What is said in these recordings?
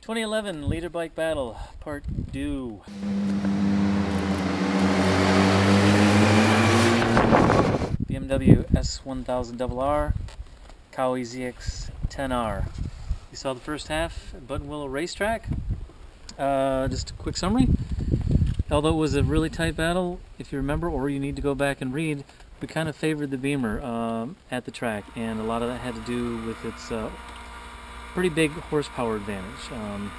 2011 Literbike Battle, Part 2. BMW S1000RR, Kawasaki ZX-10R. You saw the first half, Button Willow Racetrack. Just a quick summary. Although it was a really tight battle, if you remember, or you need to go back and read, we kind of favored the Beamer at the track, and a lot of that had to do with its pretty big horsepower advantage.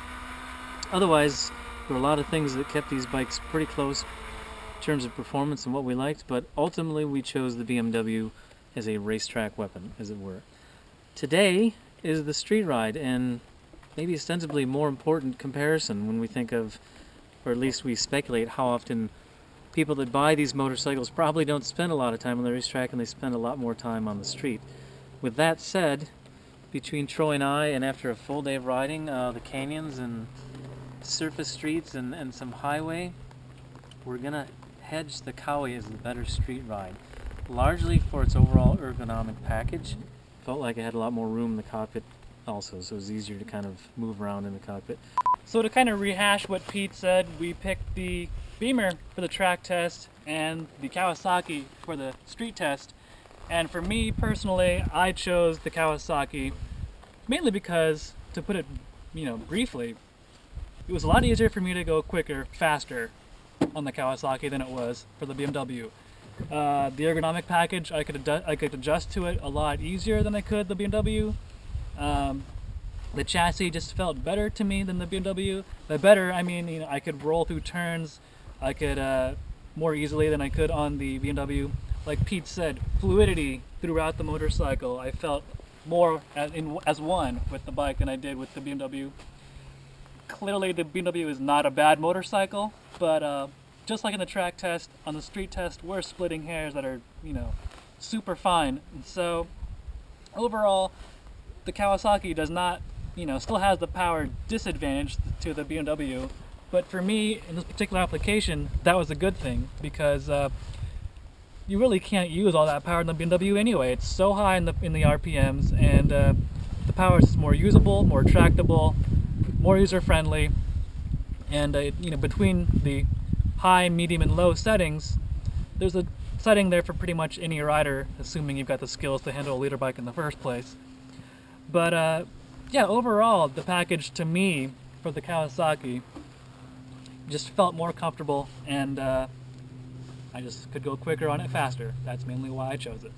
Otherwise, there were a lot of things that kept these bikes pretty close in terms of performance and what we liked, but ultimately we chose the BMW as a racetrack weapon, as it were. Today is the street ride, and maybe ostensibly more important comparison when we think of, or at least we speculate, how often people that buy these motorcycles probably don't spend a lot of time on the racetrack and they spend a lot more time on the street. With that said, between Troy and I, and after a full day of riding the canyons and surface streets and some highway, we're gonna hedge the Kawi as the better street ride, largely for its overall ergonomic package. Felt like it had a lot more room in the cockpit also, so it was easier to kind of move around in the cockpit. So to kind of rehash what Pete said, we picked the Beamer for the track test and the Kawasaki for the street test. And for me personally, I chose the Kawasaki mainly because, to put it, briefly, it was a lot easier for me to go quicker, faster on the Kawasaki than it was for the BMW. The ergonomic package, I could adjust to it a lot easier than I could the BMW. The chassis just felt better to me than the BMW. By better, I mean, I could roll through turns. I could more easily than I could on the BMW. Like Pete said, fluidity throughout the motorcycle. I felt more as one with the bike than I did with the BMW. Clearly, the BMW is not a bad motorcycle, but just like in the track test, on the street test, we're splitting hairs that are, super fine. And so, overall, the Kawasaki does not, still has the power disadvantage to the BMW. But for me, in this particular application, that was a good thing, because you really can't use all that power in the BMW anyway. It's so high in the RPMs, and the power is more usable, more tractable, more user-friendly, and between the high, medium, and low settings, there's a setting there for pretty much any rider, assuming you've got the skills to handle a liter bike in the first place. But yeah, overall, the package to me for the Kawasaki just felt more comfortable, and I just could go quicker on it faster. That's mainly why I chose it.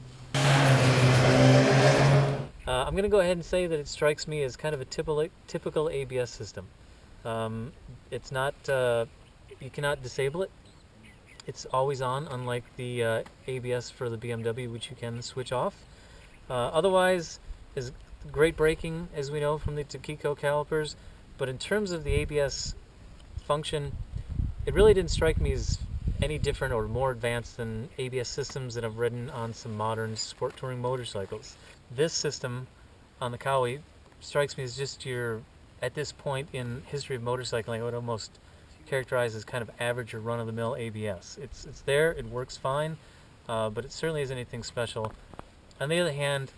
I'm going to go ahead and say that it strikes me as kind of a typical ABS system. It's not, you cannot disable it. It's always on, unlike the ABS for the BMW, which you can switch off. Otherwise, is great braking, as we know from the Takiko calipers, but in terms of the ABS function, it really didn't strike me as any different or more advanced than ABS systems that I've ridden on some modern sport touring motorcycles. This system on the Kawi strikes me as just your, at this point in history of motorcycling, I would almost characterize as kind of average or run-of-the-mill ABS. It's there, it works fine, but it certainly isn't anything special. On the other hand,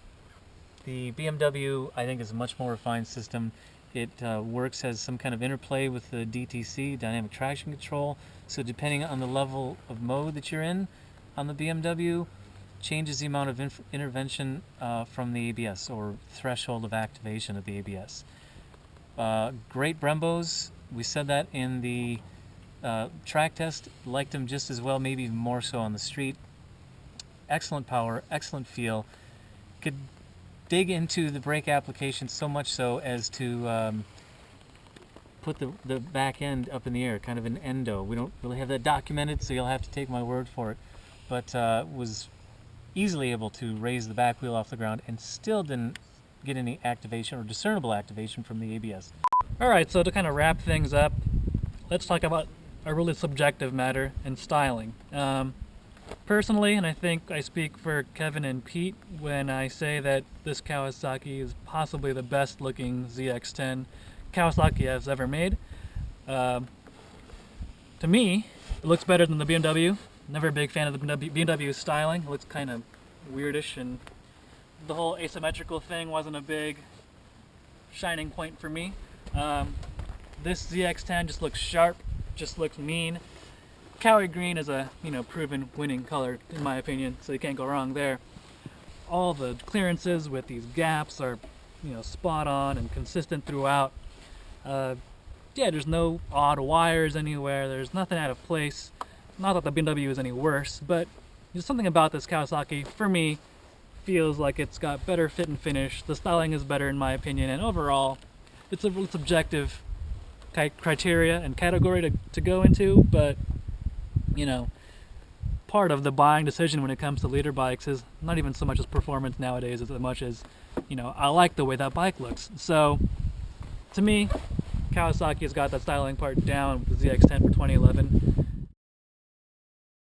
the BMW, I think, is a much more refined system. It works as some kind of interplay with the DTC, dynamic traction control, so depending on the level of mode that you're in on the BMW, changes the amount of intervention from the ABS, or threshold of activation of the ABS. Great Brembos, we said that in the track test, liked them just as well, maybe even more so on the street. Excellent power, excellent feel. Could dig into the brake application so much so as to put the back end up in the air, kind of an endo. We don't really have that documented, so you'll have to take my word for it. But was easily able to raise the back wheel off the ground and still didn't get any activation or discernible activation from the ABS. Alright, so to kind of wrap things up, let's talk about a really subjective matter and styling. Personally, and I think I speak for Kevin and Pete when I say that this Kawasaki is possibly the best looking ZX-10 Kawasaki has ever made. To me, it looks better than the BMW. Never a big fan of the BMW styling. It looks kind of weirdish, and the whole asymmetrical thing wasn't a big shining point for me. This ZX-10 just looks sharp, just looks mean. Kawi green is a, proven winning color in my opinion, so you can't go wrong there. All the clearances with these gaps are, spot on and consistent throughout. Yeah, there's no odd wires anywhere. There's nothing out of place. Not that the BMW is any worse, but there's something about this Kawasaki, for me, feels like it's got better fit and finish. The styling is better in my opinion, and overall, it's a subjective criteria and category to go into, but, part of the buying decision when it comes to liter bikes is not even so much as performance nowadays as much as, I like the way that bike looks. So, to me, Kawasaki has got that styling part down with the ZX-10 for 2011.